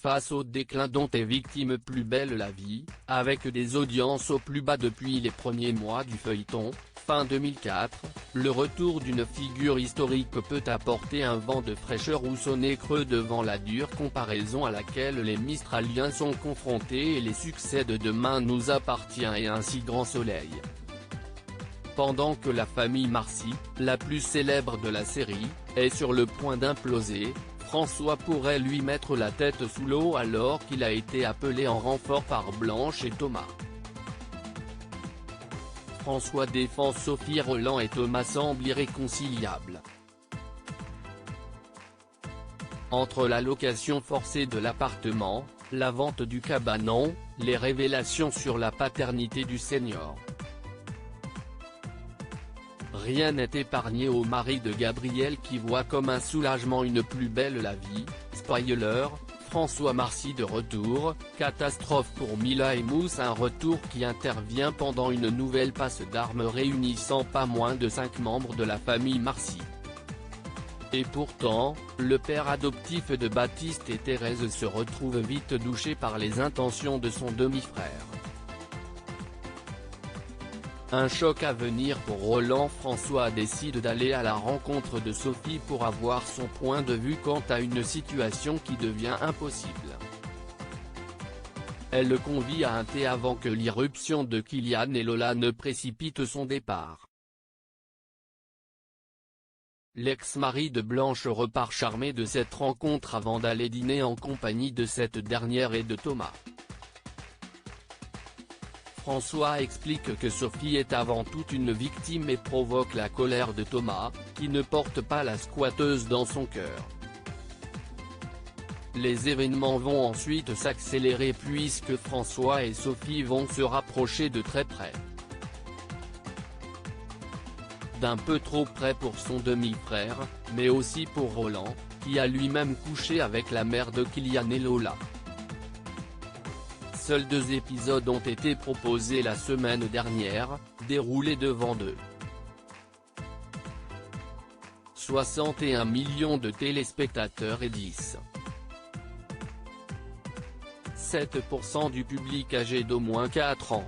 face au déclin dont est victime Plus belle la vie, avec des audiences au plus bas depuis les premiers mois du feuilleton, fin 2004, le retour d'une figure historique peut apporter un vent de fraîcheur ou sonner creux devant la dure comparaison à laquelle les Mistraliens sont confrontés et les succès de Demain nous appartient et Ainsi grand soleil. Pendant que la famille Marcy, la plus célèbre de la série, est sur le point d'imploser, François pourrait lui mettre la tête sous l'eau alors qu'il a été appelé en renfort par Blanche et Thomas. François défend Sophie Rolland et Thomas semble irréconciliable. Entre la location forcée de l'appartement, la vente du cabanon, les révélations sur la paternité du senior. Rien n'est épargné au mari de Gabrielle qui voit comme un soulagement une Plus belle la vie. Spoiler, François Marcy de retour, catastrophe pour Mila et Mousse, un retour qui intervient pendant une nouvelle passe d'armes réunissant pas moins de 5 membres de la famille Marcy. Et pourtant, le père adoptif de Baptiste et Thérèse se retrouve vite douché par les intentions de son demi-frère. Un choc à venir pour Rolland. François décide d'aller à la rencontre de Sophie pour avoir son point de vue quant à une situation qui devient impossible. Elle le convie à un thé avant que l'irruption de Kylian et Lola ne précipite son départ. L'ex-mari de Blanche repart charmé de cette rencontre avant d'aller dîner en compagnie de cette dernière et de Thomas. François explique que Sophie est avant tout une victime et provoque la colère de Thomas, qui ne porte pas la squatteuse dans son cœur. Les événements vont ensuite s'accélérer puisque François et Sophie vont se rapprocher de très près. D'un peu trop près pour son demi-frère, mais aussi pour Rolland, qui a lui-même couché avec la mère de Kylian et Lola. Seuls 2 épisodes ont été proposés la semaine dernière, déroulés devant 61 millions de téléspectateurs et 10,7% du public âgé d'au moins 4 ans.